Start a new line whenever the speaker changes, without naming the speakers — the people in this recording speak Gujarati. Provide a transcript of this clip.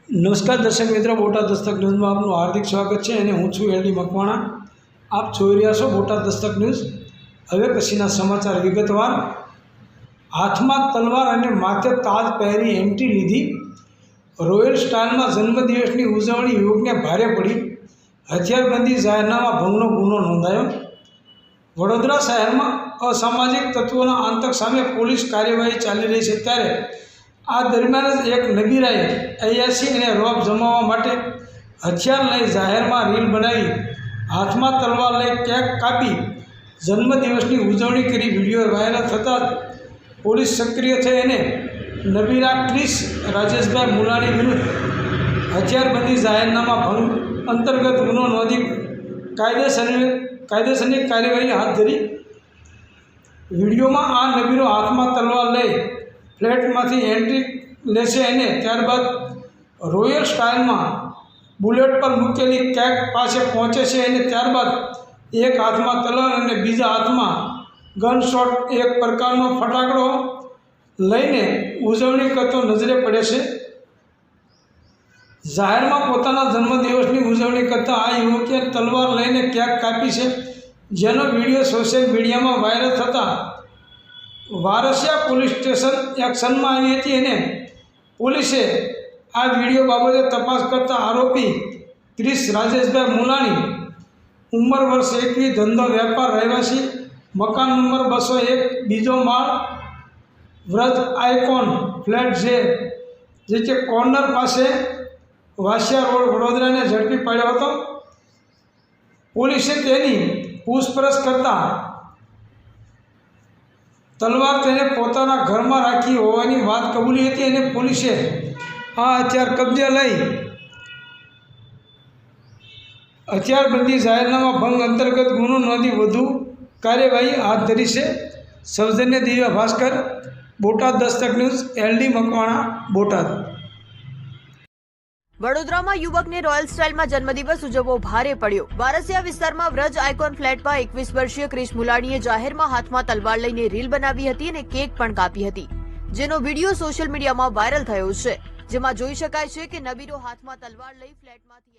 નમસ્કાર દર્શક મિત્રો, બોટાદ દસ્તક ન્યૂઝમાં આપનું હાર્દિક સ્વાગત છે અને હું છું એલડી મકવાણા। આપ જોઈ રહ્યા છો બોટાદ દસ્તક ન્યૂઝ। હવે પછીના સમાચાર વિગતવાર। હાથમાં તલવાર અને માથે તાજ પહેરી એન્ટ્રી લીધી। રોયલ સ્ટાઇલમાં જન્મદિવસની ઉજવણી યુવકને ભારે પડી। હથિયારબંધી જાહેરનામા ભંગનો ગુનો નોંધાયો। વડોદરા શહેરમાં અસામાજિક તત્વોના આતંક સામે પોલીસ કાર્યવાહી ચાલી રહી છે, ત્યારે આ દરમિયાન જ એક નબીરાએ અયાસી અને રોબ જમાવવા માટે હથિયાર લઈ જાહેરમાં રીલ બનાવી હાથમાં તલવાર લઈ કેક કાપી જન્મદિવસની ઉજવણી કરી। વિડીયો વાયરલ થતાં જ પોલીસ સક્રિય થઈ અને નબીરા ક્રિસ રાજેશભાઈ મુલાણી વિરુદ્ધ હથિયારબંધી જાહેરનામા ભંગ અંતર્ગત ગુનો નોંધી કાયદેસરની કાર્યવાહી હાથ ધરી। વિડીયોમાં આ નબીરો હાથમાં તલવાર લઈ ફ્લેટમાંથી એન્ટ્રી લેશે અને ત્યારબાદ રોયલ સ્ટાઇલમાં બુલેટ પર મૂકેલી કેક પાસે પહોંચે છે અને ત્યારબાદ એક હાથમાં તલવાર અને બીજા હાથમાં ગન શોટ એક પ્રકારનો ફટાકડો લઈને ઉજવણી કરતો નજરે પડે છે। જાહેરમાં પોતાના જન્મદિવસની ઉજવણી કરતા આ યુવકે તલવાર લઈને કેક કાપી છે, જેનો વિડીયો સોશિયલ મીડિયામાં વાયરલ થતાં વારસિયા પોલીસ સ્ટેશન એક્શનમાં આવી હતી અને પોલીસે આ વિડીયો બાબતે તપાસ કરતા આરોપી ક્રિસ રાજેશભાઈ મુલાણી, ઉંમર વર્ષ 21, ધંધો વેપાર, રહેવાસી મકાન નંબર 201, બીજો માળ, વ્રજ આઇકોન ફ્લેટ જે કે કોર્નર પાસે, વાસિયા રોડ, વડોદરાને ઝડપી પાડ્યો હતો। પોલીસે તેની પૂછપરછ કરતા તલવાર તેને પોતાના ઘરમાં રાખી હોવાની વાત કબૂલી હતી અને પોલીસે આ હથિયાર કબજે લઈ હથિયારબંધી જાહેરનામા ભંગ અંતર્ગત ગુનો નોંધી વધુ કાર્યવાહી હાથ ધરી છે। સૌજન્ય દિવ્ય ભાસ્કર, બોટાદ દસ્તક ન્યૂઝ, એલડી મકવાણા, બોટાદ।
વડોદરામાં યુવકને રોયલ સ્ટાઇલમાં જન્મદિવસ ઉજવવો ભારે પડ્યો। વારસિયા વિસ્તારમાં વ્રજ આઇકોન ફ્લેટમાં 21 વર્ષીય ક્રિશ મુલાણીએ જાહેરમાં હાથમાં તલવાર લઈને રીલ બનાવી હતી અને કેક પણ કાપી હતી, જેનો વિડીયો સોશિયલ મીડિયામાં વાયરલ થયો છે, જેમાં જોઈ શકાય છે કે નબીરો હાથમાં તલવાર લઈ ફ્લેટમાંથી